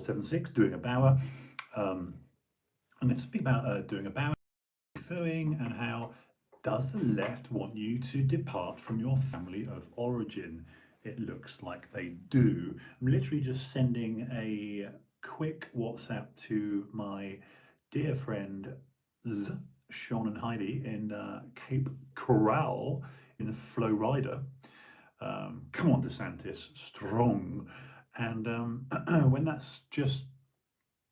476, doing a Bauer. I'm going to speak about doing a Bauer, deferring, and how does the left want you to depart from your family of origin? It looks like they do. I'm literally just sending a quick WhatsApp to my dear friend Sean and Heidi in Cape Coral in Florida. Come on, DeSantis, strong. And when that's just,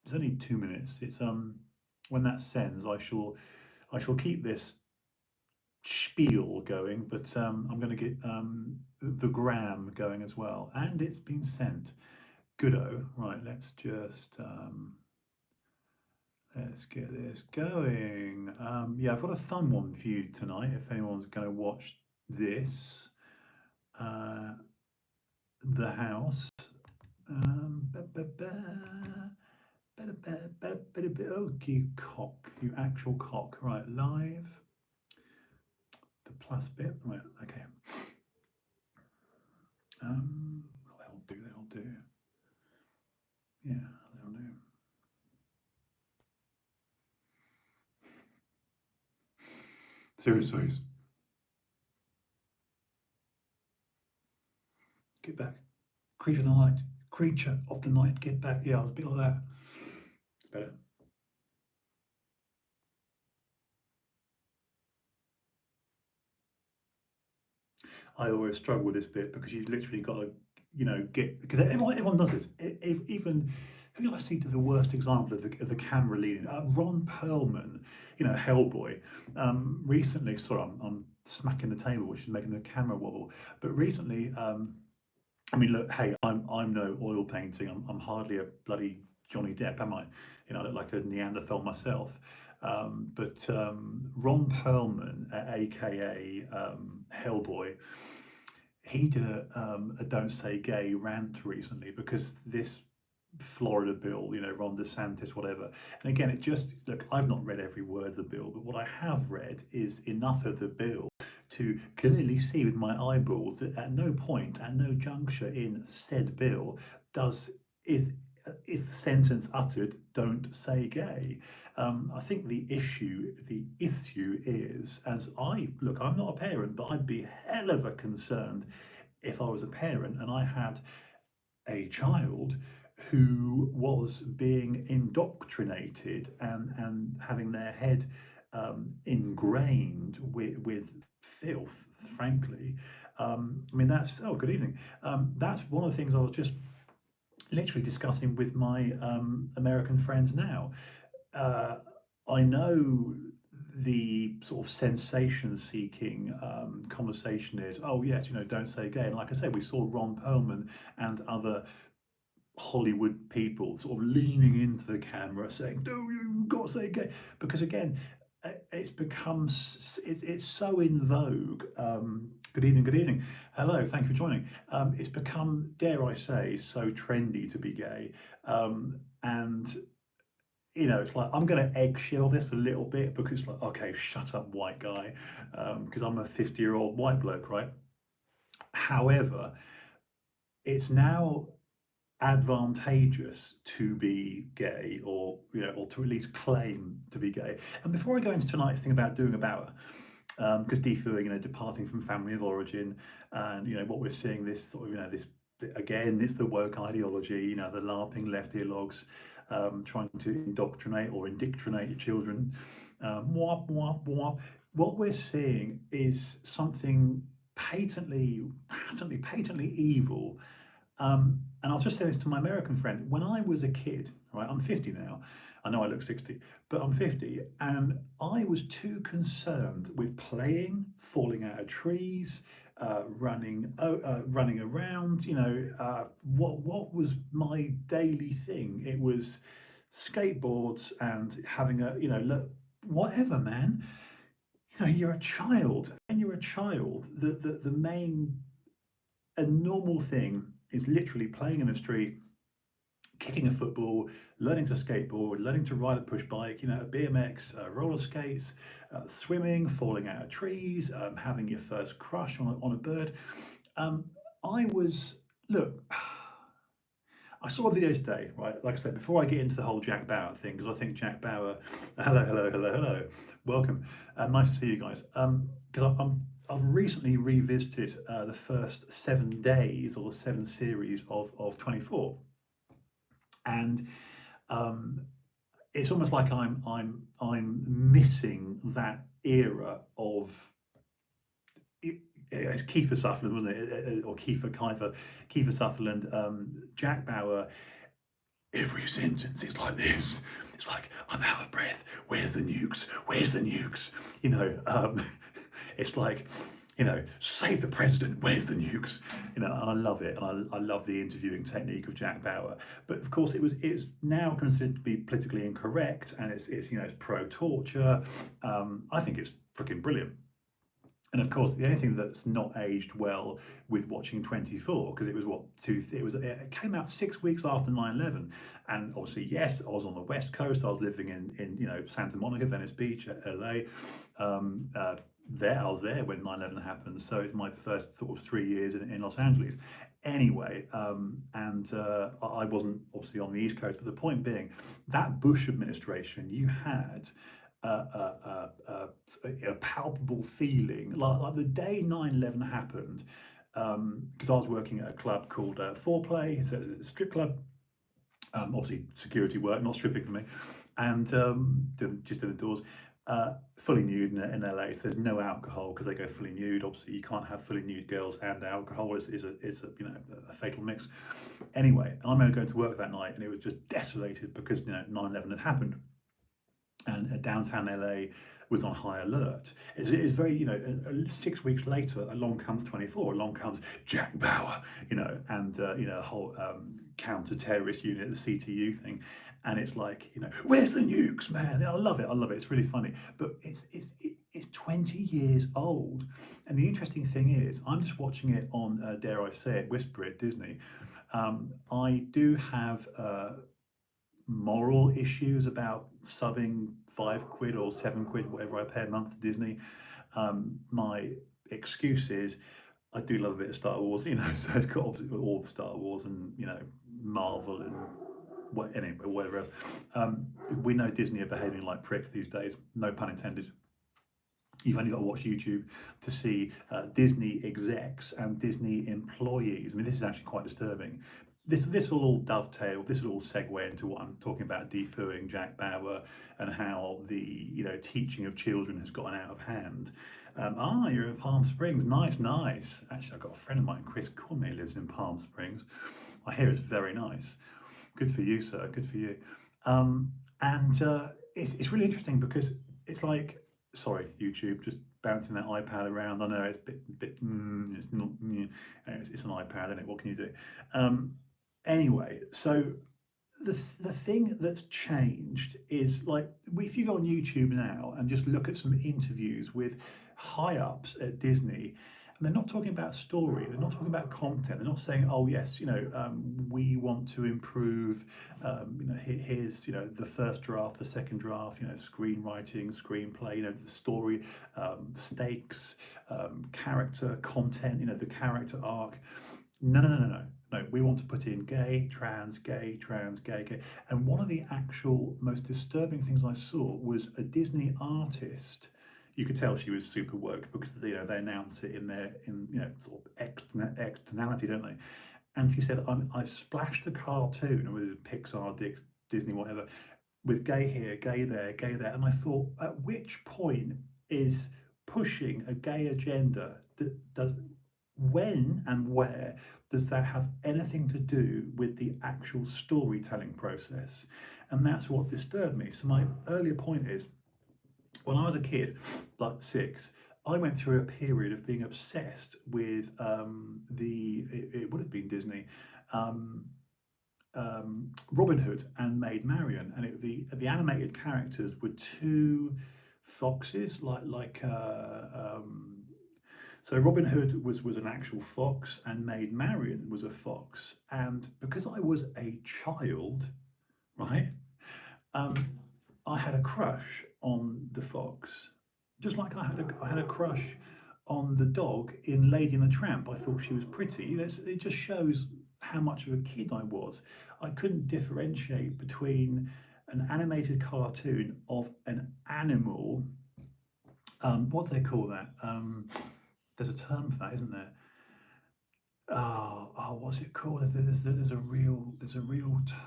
it's only 2 minutes. It's when that sends, I shall keep this spiel going, but I'm going to get the gram going as well, and it's been sent. Goodo. Right, let's get this going. Yeah, I've got a fun one for you tonight. If anyone's going to watch this, the house. Oh, you cock, you actual cock. Right, live. The plus bit. Right, okay. That'll do. Yeah, that'll do. Serious face. Get back. Creature of the night. Creature of the night, get back. Yeah, I was a bit like that. It's better. I always struggle with this bit because you've literally got to, get, because everyone does this. Even who do I see to the worst example of the camera leading? Ron Perlman, Hellboy. Recently, sorry, I'm smacking the table, which is making the camera wobble. But recently, I mean, look, hey, I'm no oil painting. I'm hardly a bloody Johnny Depp, am I? I look like a Neanderthal myself. But Ron Perlman, aka Hellboy, he did a "Don't Say Gay" rant recently because this Florida bill, Ron DeSantis, whatever. And again, it just look. I've not read every word of the bill, but what I have read is enough of the bill to clearly see with my eyeballs that at no point, at no juncture in said bill, is the sentence uttered "Don't say gay." I think the issue is, as I look, I'm not a parent, but I'd be hell of a concerned if I was a parent and I had a child who was being indoctrinated and having their head ingrained with filth, frankly. I mean, good evening. That's one of the things I was just literally discussing with my American friends now. I know the sort of sensation-seeking conversation is, oh yes, don't say gay. And like I said, we saw Ron Perlman and other Hollywood people sort of leaning into the camera saying, "No, you got to say gay," because again, it's become it's so in vogue. Good evening. Hello, thank you for joining. It's become, dare I say, so trendy to be gay, and it's like I'm going to eggshell this a little bit because it's like, okay, shut up, white guy, because I'm a 50-year-old white bloke, right? However, it's now advantageous to be gay, or to at least claim to be gay. And before I go into tonight's thing about doing a Bauer, because deferring, departing from family of origin, and what we're seeing, this sort of, this again, it's the woke ideology, the LARPing left earlogs, trying to indoctrinate or indoctrinate your children. Wop, wop, wop. What we're seeing is something patently evil. And I'll just say this to my American friend. When I was a kid, right, I'm 50 now. I know I look 60, but I'm 50, and I was too concerned with playing, falling out of trees, running around. What was my daily thing? It was skateboards and having look, whatever, man. You're a child, and you're a child. The main and normal thing is literally playing in the street, kicking a football, learning to skateboard, learning to ride a push bike, a BMX, roller skates, swimming, falling out of trees, having your first crush on a bird. I was, look, I saw a video today, right? Like I said, before I get into the whole Jack Bauer thing, because I think Jack Bauer, hello, welcome, nice to see you guys. Because I've recently revisited the first 7 days or the 7 series of 24, and um, it's almost like I'm missing that era of it's Kiefer Sutherland, wasn't it? Or Kiefer Sutherland, Jack Bauer. Every sentence is like this. It's like, I'm out of breath. Where's the nukes? Where's the nukes? You know, it's like, save the president. Where's the nukes? And I love it, and I love the interviewing technique of Jack Bauer. But of course, it's now considered to be politically incorrect, and it's pro torture. I think it's freaking brilliant. And of course, the only thing that's not aged well with watching 24, because it was it came out 6 weeks after 9/11, and obviously, yes, I was on the West Coast. I was living in Santa Monica, Venice Beach, LA. I was there when 9/11 happened, so it's my first sort of 3 years in Los Angeles. Anyway, I wasn't obviously on the East Coast, but the point being, that Bush administration, you had a palpable feeling, like the day 9/11 happened, because I was working at a club called Foreplay, it's a strip club, obviously security work, not stripping for me, and just in the doors, fully nude in LA, so there's no alcohol because they go fully nude. Obviously, you can't have fully nude girls and alcohol. Is a fatal mix. Anyway, I remember going to work that night, and it was just desolated because 9/11 had happened, and downtown LA was on high alert. It's very, 6 weeks later, along comes 24, along comes Jack Bauer, and a whole counter-terrorist unit, the CTU thing, and it's like, where's the nukes, man? I love it. It's really funny, but it's 20 years old, and the interesting thing is, I'm just watching it on, dare I say it, whisper it, Disney. I do have moral issues about subbing £5 or £7, whatever I pay a month to Disney. My excuse is I do love a bit of Star Wars, so it's got obviously all the Star Wars and Marvel and whatever else. We know Disney are behaving like pricks these days, no pun intended. You've only got to watch YouTube to see Disney execs and Disney employees. I mean, this is actually quite disturbing. This will all dovetail, this will all segue into what I'm talking about, defooing Jack Bauer and how the teaching of children has gotten out of hand. You're in Palm Springs, nice. Actually, I've got a friend of mine, Chris Cormier, lives in Palm Springs. I hear it's very nice. Good for you, sir. Good for you. It's really interesting because it's like, sorry, YouTube, just bouncing that iPad around. I know it's it's not. It's an iPad, isn't it? What can you do? Anyway, so the thing that's changed is, like, if you go on YouTube now and just look at some interviews with high ups at Disney, and they're not talking about story, they're not talking about content, they're not saying, oh yes, we want to improve, here's the first draft, the second draft, screenwriting, screenplay, the story, stakes, character, content, the character arc. No. We want to put in gay, trans, gay. And one of the actual most disturbing things I saw was a Disney artist. You could tell she was super woke because they announce it in their sort of externality, don't they? And she said, I splashed the cartoon with Pixar, Disney, whatever, with gay here, gay there. And I thought, at which point is pushing a gay agenda when and where does that have anything to do with the actual storytelling process? And that's what disturbed me. So my earlier point is, when I was a kid, like 6, I went through a period of being obsessed with it would have been Disney, Robin Hood and Maid Marian, and the animated characters were 2 foxes, so Robin Hood was an actual fox, and Maid Marian was a fox. And because I was a child, right, I had a crush on the fox, just like I had a crush on the dog in Lady and the Tramp. I thought she was pretty. It just shows how much of a kid I was. I couldn't differentiate between an animated cartoon of an animal. What do they call that? There's a term for that, isn't there? What's it called? There's a real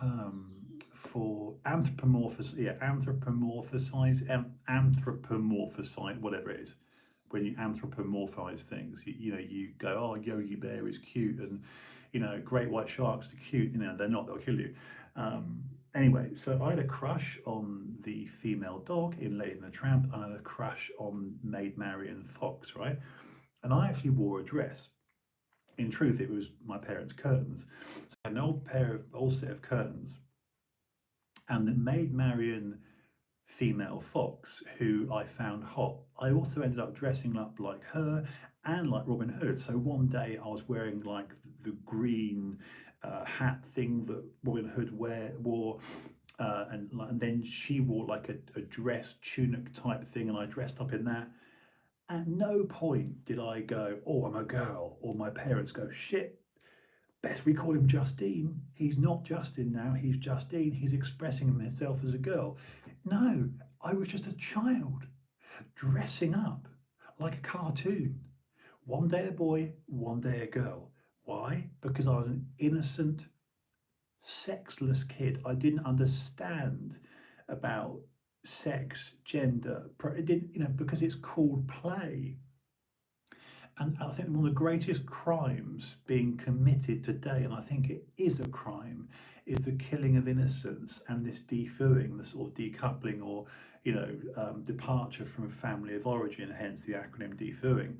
term for anthropomorphize, whatever it is. When you anthropomorphize things, you go, oh, Yogi Bear is cute, and great white sharks are cute. They're not; they'll kill you. Anyway, so I had a crush on the female dog in Lady and the Tramp, and I had a crush on Maid Marian Fox, right? And I actually wore a dress. In truth, it was my parents' curtains. So I had an old set of curtains, and the Maid Marian female fox, who I found hot, I also ended up dressing up like her and like Robin Hood. So one day I was wearing like the green hat thing that Robin Hood wore, and then she wore like a dress tunic type thing, and I dressed up in that. At no point did I go, oh, I'm a girl, or my parents go, shit, best we call him Justine. He's not Justin now, he's Justine. He's expressing himself as a girl. No, I was just a child dressing up like a cartoon. One day a boy, one day a girl. Why? Because I was an innocent, sexless kid. I didn't understand about sex, gender. It didn't, because it's called play. And I think one of the greatest crimes being committed today, and I think it is a crime, is the killing of innocence and this defooing, the sort of decoupling or departure from a family of origin, hence the acronym defooing.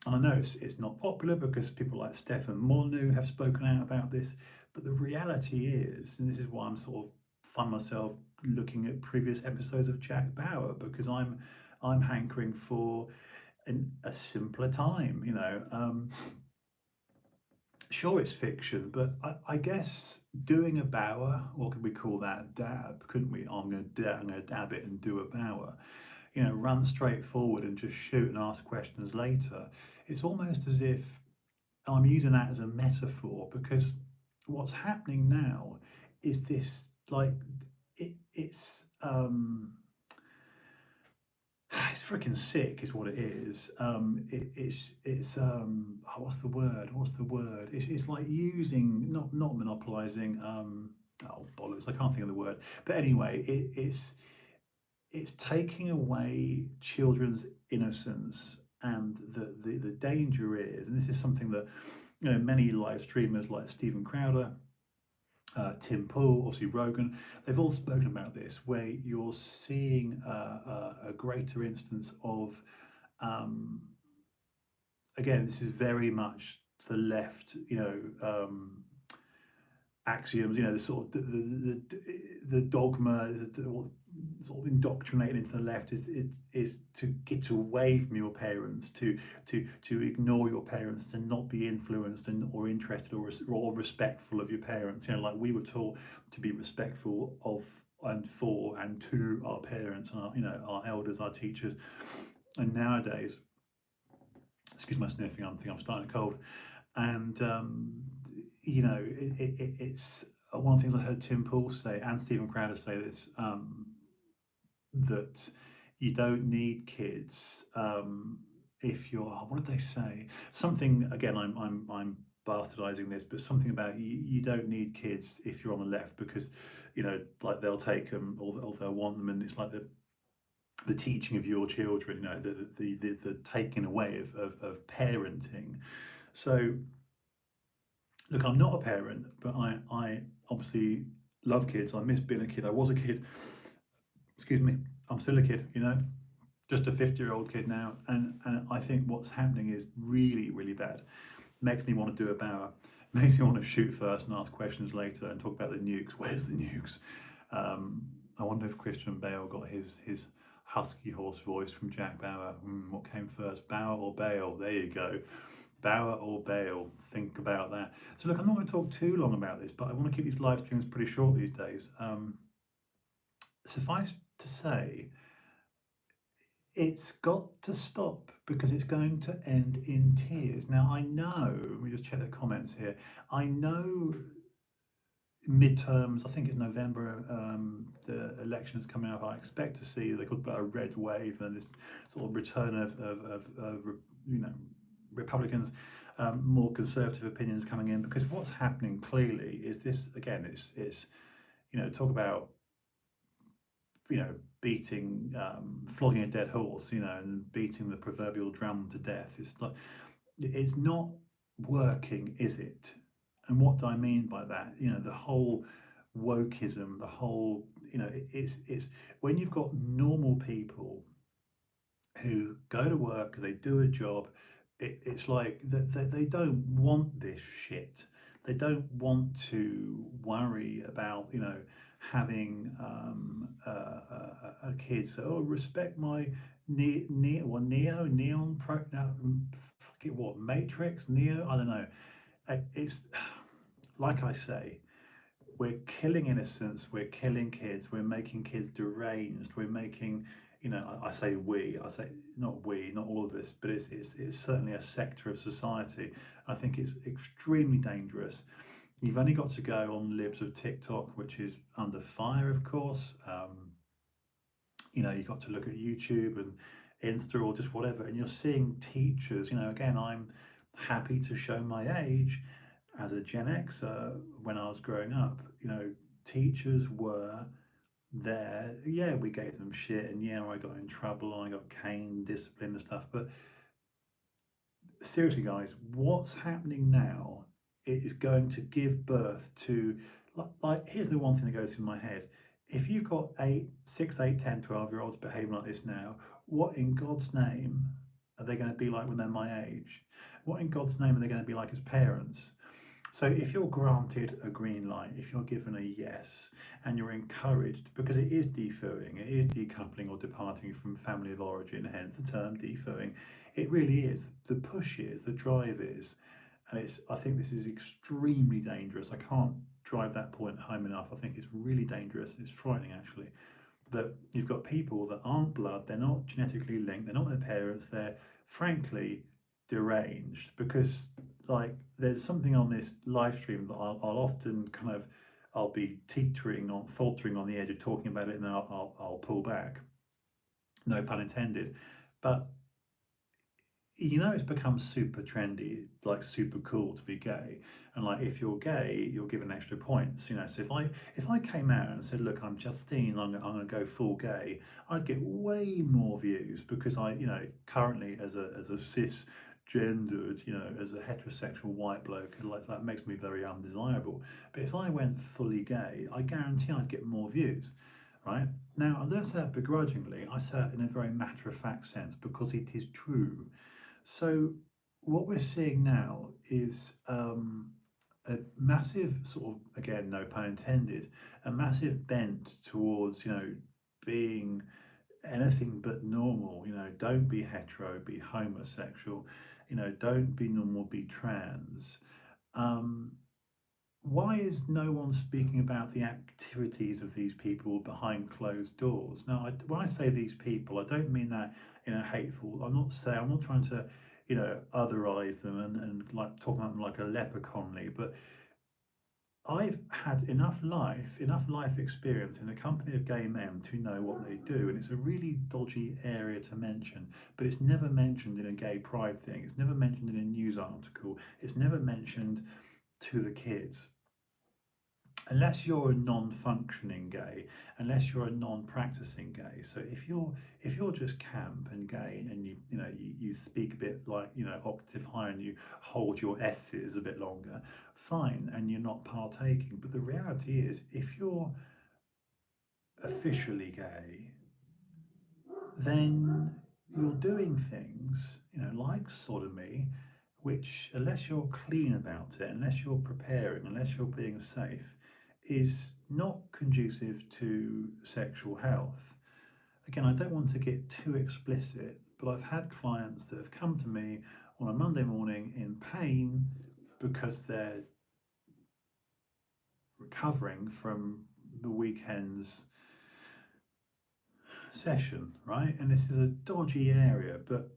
And I know it's not popular because people like Stefan Molyneux have spoken out about this, but the reality is, and this is why I'm sort of find myself looking at previous episodes of Jack Bauer, because I'm hankering for a simpler time. Sure, it's fiction, but I guess doing a Bauer, what could we call that? Dab, couldn't we? I'm going to dab it and do a Bauer. Run straight forward and just shoot and ask questions later. It's almost as if I'm using that as a metaphor, because what's happening now is this, like, it's it's freaking sick, is what it is. What's the word? It's like using, not monopolizing. Oh bollocks! I can't think of the word. But anyway, it's taking away children's innocence, and the danger is, and this is something that many live streamers like Stephen Crowder, Tim Pool, obviously Rogan, they've all spoken about this, where you're seeing a greater instance of, again, this is very much the left, axioms, the sort of the dogma, what sort of indoctrinated into the left is to get away from your parents, to ignore your parents, to not be influenced or interested or respectful of your parents. Like we were taught to be respectful of and for and to our parents and our elders, our teachers. And nowadays, excuse my sniffing, I think I'm starting a cold. And it's one of the things I heard Tim Pool say and Stephen Crowder say this, that you don't need kids if you're, what did they say? Something, again, I'm bastardizing this, but something about you don't need kids if you're on the left, because like they'll take them or they'll want them, and it's like the teaching of your children, the taking away of parenting. So look, I'm not a parent, but I obviously love kids. I miss being a kid. I was a kid. Excuse me. I'm still a kid, just a 50-year-old kid now. And I think what's happening is really, really bad. Makes me want to do a Bauer. Makes me want to shoot first and ask questions later and talk about the nukes. Where's the nukes? I wonder if Christian Bale got his husky horse voice from Jack Bauer. What came first, Bauer or Bale? There you go. Bauer or Bale, think about that. So look, I'm not going to talk too long about this, but I want to keep these live streams pretty short these days. Suffice to say, it's got to stop because it's going to end in tears. Now, I know, let me just check the comments here. I know midterms, I think it's November, the elections coming up. I expect to see, they call it a red wave and this sort of return of you know, Republicans, more conservative opinions coming in because what's happening clearly is this, again, it's talk about beating, flogging a dead horse, and beating the proverbial drum to death. It's like it's not working, is it? And what do I mean by that? The whole wokeism, the whole, it's when you've got normal people who go to work, they do a job. It's like they don't want this shit. They don't want to worry about, having a kid. So, oh, respect my neon, fuck it, what, Matrix, Neo? I don't know. It's like I say, we're killing innocence, we're killing kids, we're making kids deranged, we're making, I say we, I say not we, not all of us, but it's certainly a sector of society. I think it's extremely dangerous. You've only got to go on libs of TikTok, which is under fire, of course. You've got to look at YouTube and Insta or just whatever, and you're seeing teachers. Again, I'm happy to show my age as a Gen Xer when I was growing up. Teachers were there. Yeah, we gave them shit, and yeah, I got in trouble, and I got caned, disciplined, and stuff. But seriously, guys, what's happening now is going to give birth to, like here's the one thing that goes through my head. If you've got 6, 8, 10, 12 year olds behaving like this now, what in God's name are they going to be like when they're my age? What in God's name are they going to be like as parents? So if you're granted a green light, if you're given a yes, and you're encouraged, because it is deferring, it is decoupling or departing from family of origin, hence the term deferring, it really is. The push is, the drive is, and I think this is extremely dangerous. I can't drive that point home enough. I think it's really dangerous. It's frightening actually that you've got people that aren't blood, they're not genetically linked, they're not their parents, they're frankly deranged because like there's something on this live stream that I'll often I'll be teetering on faltering on the edge of talking about it and then I'll pull back, no pun intended, but it's become super trendy, like super cool to be gay. And like if you're gay, you're given extra points. So if I came out and said, look, I'm Justine, I'm gonna go full gay, I'd get way more views because I, currently as a cisgendered, as a heterosexual white bloke, like that makes me very undesirable. But if I went fully gay, I guarantee I'd get more views. Right? Now, I don't say that begrudgingly, I say that in a very matter of fact sense because it is true. So what we're seeing now is a massive sort of, again, no pun intended, a massive bent towards, being anything but normal. Don't be hetero, be homosexual. Don't be normal, be trans. Um, why is no one speaking about the activities of these people behind closed doors? Now, when I say these people, I don't mean that in a hateful. I'm not trying to, otherize them and like talk about them like a leprechaunly. But I've had enough life experience in the company of gay men to know what they do, and it's a really dodgy area to mention. But it's never mentioned in a gay pride thing. It's never mentioned in a news article. It's never mentioned to the kids unless you're a non-functioning gay, unless you're a non-practicing gay. So if you're just camp and gay and you speak a bit like octave high and you hold your s's a bit longer, fine, and you're not partaking. But the reality is, if you're officially gay, then you're doing things, like sodomy, which, unless you're clean about it, unless you're preparing, unless you're being safe, is not conducive to sexual health. Again, I don't want to get too explicit, but I've had clients that have come to me on a Monday morning in pain because they're recovering from the weekend's session, right? And this is a dodgy area, but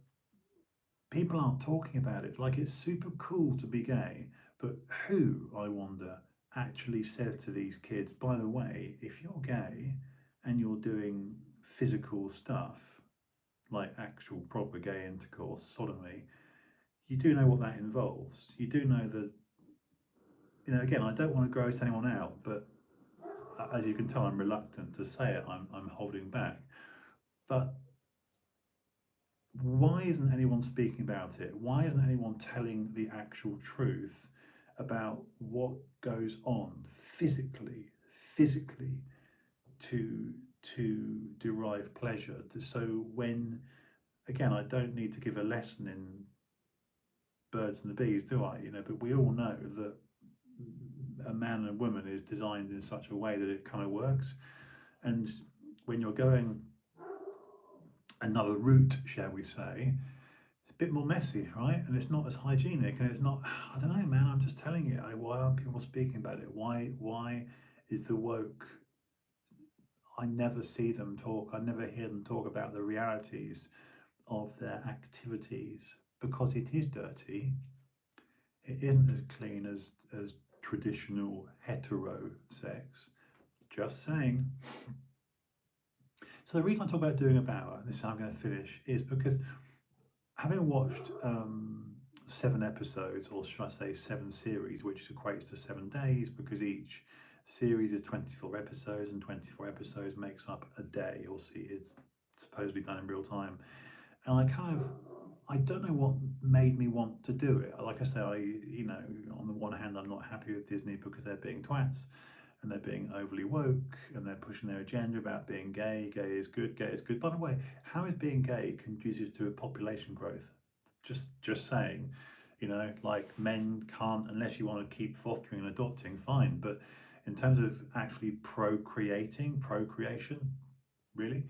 people aren't talking about it. Like, it's super cool to be gay, but who, I wonder, actually says to these kids, by the way, if you're gay and you're doing physical stuff, like actual proper gay intercourse, sodomy, you do know what that involves. You do know that, again, I don't want to gross anyone out, but as you can tell, I'm reluctant to say it. I'm holding back. But why isn't anyone speaking about it? Why isn't anyone telling the actual truth about what goes on physically to derive pleasure? So when, again, I don't need to give a lesson in birds and the bees, do I? But we all know that a man and a woman is designed in such a way that it kind of works. And when you're going another route, shall we say, it's a bit more messy, right? And it's not as hygienic, and it's not. I don't know, man. I'm just telling you. Why aren't people speaking about it? Why is the woke? I never see them talk. I never hear them talk about the realities of their activities because it is dirty. It isn't as clean as traditional hetero sex. Just saying. So the reason I talk about doing a Bauer, and this is how I'm going to finish, is because having watched 7 episodes, or should I say 7 series, which equates to 7 days, because each series is 24 episodes, and 24 episodes makes up a day. You'll see it's supposedly done in real time. And I don't know what made me want to do it. Like I say, on the one hand, I'm not happy with Disney because they're being twats and they're being overly woke and they're pushing their agenda about being gay. Gay is good. Gay is good. By the way, how is being gay conducive to a population growth? Just saying, like men can't, unless you want to keep fostering and adopting, fine. But in terms of actually procreation, really.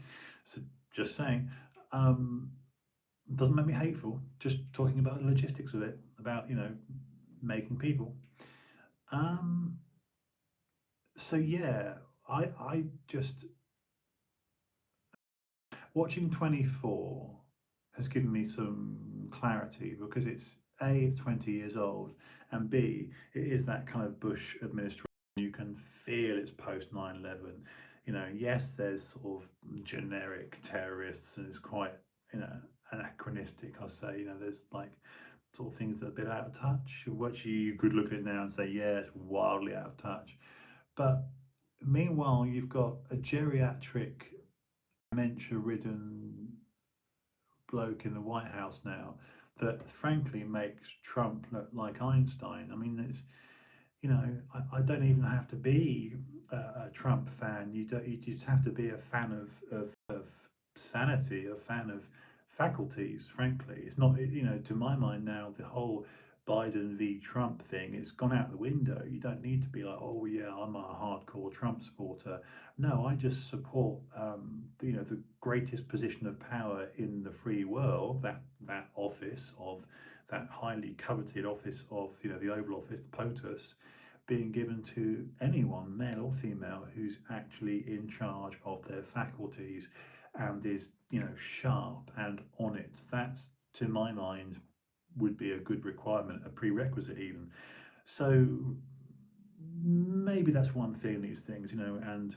So just saying. Doesn't make me hateful, just talking about the logistics of it, about making people. So yeah, I just, watching 24 has given me some clarity, because it's 20 years old, and B, it is that kind of Bush administration. You can feel it's post 9/11. Yes, there's sort of generic terrorists, and it's quite, anachronistic, I'll say. There's like sort of things that are a bit out of touch, which you could look at it now and say, yeah, it's wildly out of touch. But meanwhile, you've got a geriatric, dementia-ridden bloke in the White House now that frankly makes Trump look like Einstein. I mean, I don't even have to be a Trump fan. You just have to be a fan of sanity, a fan of faculties, frankly. It's not, to my mind now, the whole Biden v Trump thing, it's gone out the window. You don't need to be like, oh yeah, I'm a hardcore Trump supporter. No, I just support, the greatest position of power in the free world, that office of, that highly coveted office of, the Oval Office, the POTUS, being given to anyone, male or female, who's actually in charge of their faculties and is, sharp and on it. That's, to my mind, would be a good requirement, a prerequisite even. So maybe that's why I'm feeling these things, and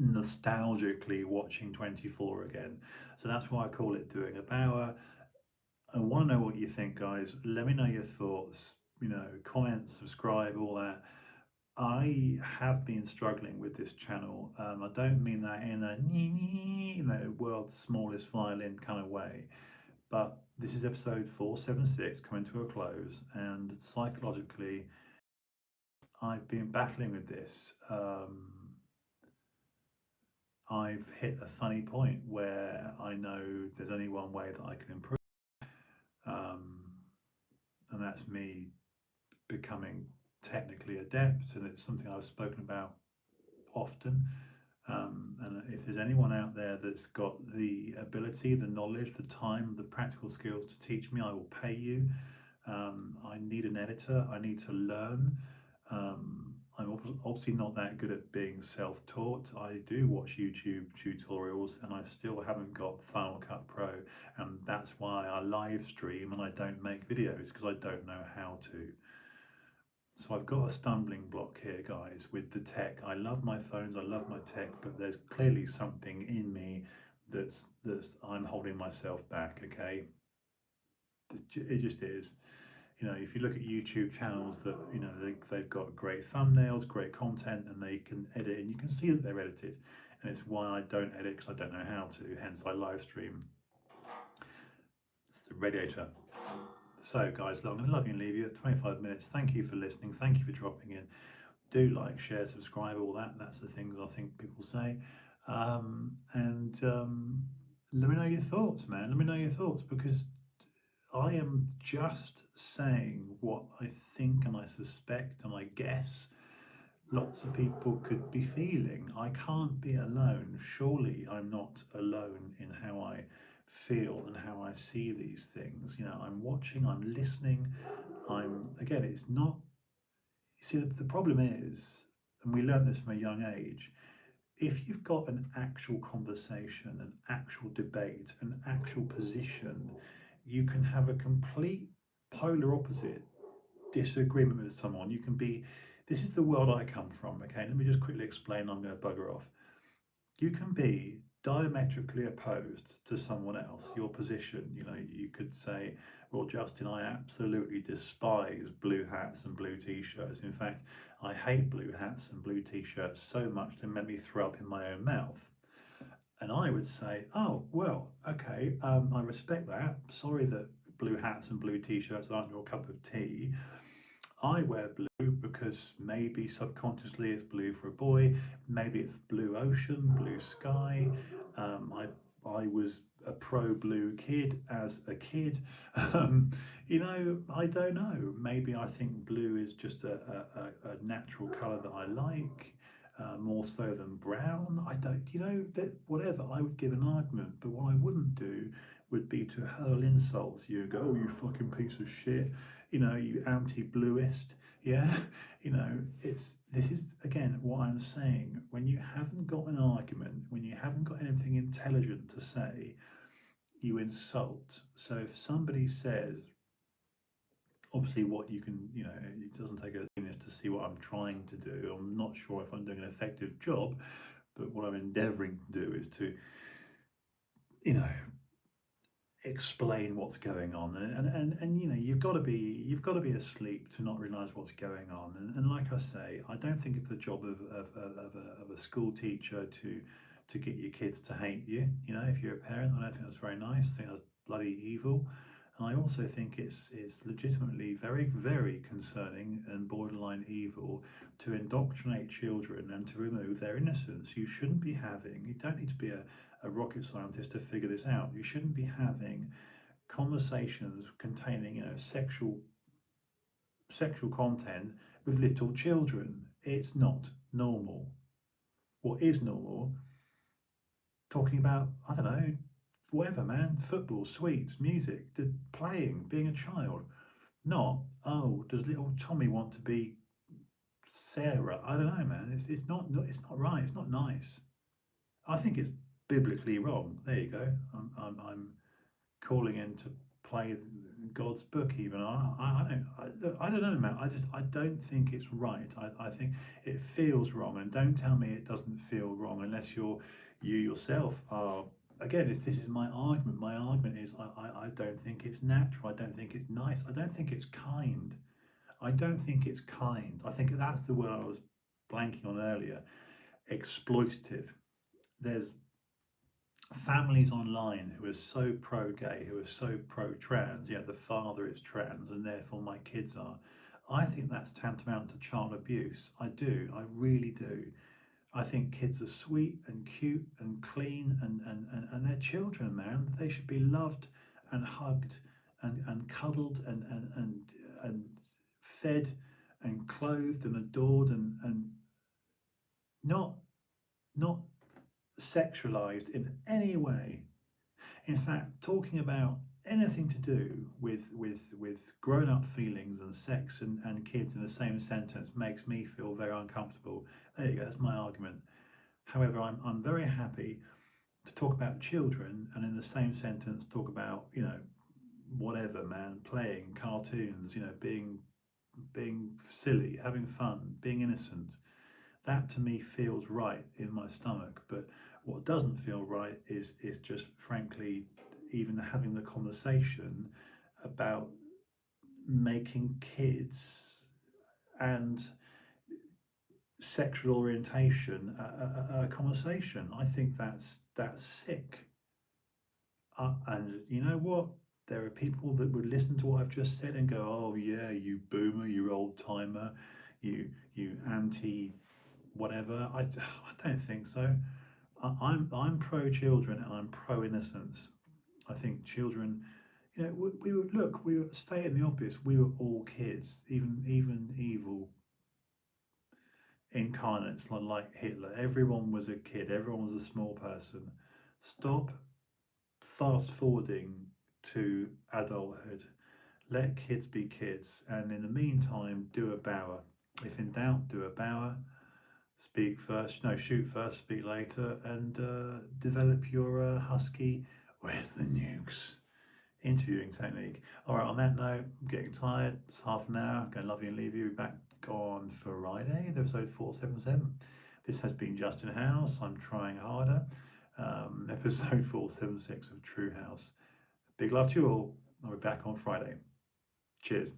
nostalgically watching 24 again. So that's why I call it doing a Bauer. I want to know what you think, guys. Let me know your thoughts. Comment, subscribe, all that. I have been struggling with this channel. I don't mean that in a world's smallest violin kind of way, but this is episode 476 coming to a close, and psychologically, I've been battling with this. I've hit a funny point where I know there's only one way that I can improve, and that's me becoming technically adept, and it's something I've spoken about often. And if there's anyone out there that's got the ability, the knowledge, the time, the practical skills to teach me, I will pay you. I need an editor. I need to learn. I'm obviously not that good at being self-taught. I do watch YouTube tutorials and I still haven't got Final Cut Pro, and that's why I live stream and I don't make videos, because I don't know how to. So I've got a stumbling block here, guys, with the tech. I love my phones, I love my tech, but there's clearly something in me that's I'm holding myself back, okay? It just is. You know, if you look at YouTube channels that, you know, they've got great thumbnails, great content, and they can edit, and you can see that they're edited. And it's why I don't edit, because I don't know how to, hence I live stream. It's the radiator. So guys, I'm going to love you and leave you at 25 minutes. Thank you for listening. Thank you for dropping in. Do like, share, subscribe, all that. That's the things I think people say. Let me know your thoughts, man. Let me know your thoughts, because I am just saying what I think and I suspect and I guess lots of people could be feeling. I can't be alone. Surely I'm not alone in how I feel and how I see these things. You know, I'm watching, I'm listening. Again, it's not, you see, the problem is, and we learn this from a young age, if you've got an actual conversation, an actual debate, an actual position, you can have a complete polar opposite disagreement with someone. You can be, this is the world I come from, okay? Let me just quickly explain, I'm going to bugger off. You can be diametrically opposed to someone else, your position. You know, you could say, well, Justin, I absolutely despise blue hats and blue t-shirts. In fact, I hate blue hats and blue t-shirts so much they make me throw up in my own mouth. And I would say, oh, well, okay, I respect that. Sorry that blue hats and blue t-shirts aren't your cup of tea. I wear blue because maybe subconsciously it's blue for a boy, maybe it's blue ocean, blue sky. I was a pro blue kid as a kid. You know, I don't know. Maybe I think blue is just a natural colour that I like. More so than brown. I don't, you know, that whatever, I would give an argument, but what I wouldn't do would be to hurl insults. You go, oh, you fucking piece of shit, you know, you anti-bluist, yeah, you know, this is again what I'm saying. When you haven't got an argument, when you haven't got anything intelligent to say, you insult. So if somebody says, obviously what you can, you know, it doesn't take a genius to see what I'm trying to do. I'm not sure if I'm doing an effective job, but what I'm endeavouring to do is to, you know, explain what's going on, and you know, you've got to be asleep to not realize what's going on, and like I say, I don't think it's the job of a school teacher to get your kids to hate you. You know, if you're a parent, I don't think that's very nice. I think that's bloody evil. And I also think it's legitimately very, very concerning and borderline evil to indoctrinate children and to remove their innocence. You shouldn't be having, you don't need to be a rocket scientist to figure this out. You shouldn't be having conversations containing, you know, sexual content with little children. It's not normal. What is normal? Talking about, I don't know, whatever, man, football, sweets, music, playing, being a child. Not, oh, does little Tommy want to be Sarah? I don't know, man. It's not right. It's not nice. I think it's biblically wrong. There you go. I'm calling in to play God's book. Even I don't know, man. I don't think it's right. I think it feels wrong, and don't tell me it doesn't feel wrong unless you yourself are. Again, this is my argument. My argument is I don't think it's natural. I don't think it's nice. I don't think it's kind. I don't think it's kind. I think that's the word I was blanking on earlier. Exploitative. There's families online who are so pro-gay, who are so pro-trans. Yeah, the father is trans, and therefore my kids are. I think that's tantamount to child abuse. I do. I really do. I think kids are sweet and cute and clean, and they're children, man. They should be loved and hugged and cuddled and fed and clothed and adored and not sexualized in any way. In fact, talking about anything to do with grown up feelings and sex and kids in the same sentence makes me feel very uncomfortable. There you go, that's my argument. However, I'm very happy to talk about children and in the same sentence talk about, whatever, man, playing cartoons, being silly, having fun, being innocent. That to me feels right in my stomach. But what doesn't feel right is just frankly even having the conversation about making kids and sexual orientation a conversation. I think that's sick. And you know what? There are people that would listen to what I've just said and go, "Oh yeah, you boomer, you old timer, you anti whatever." I don't think so. I'm pro children and I'm pro innocence. I think children, we were look, we were stating the obvious. We were all kids, even evil incarnates like Hitler. Everyone was a kid. Everyone was a small person. Stop fast forwarding to adulthood. Let kids be kids, and in the meantime, do a Bauer. If in doubt, do a Bauer. Speak first, no, shoot first, speak later, and develop your husky. Where's the nukes? Interviewing technique. All right. On that note, I'm getting tired. It's half an hour. I'm going to love you and leave you. Be back on Friday, episode 477. This has been Justin House. I'm trying harder. Episode 476 of TrueHouse. Big love to you all. I'll be back on Friday. Cheers.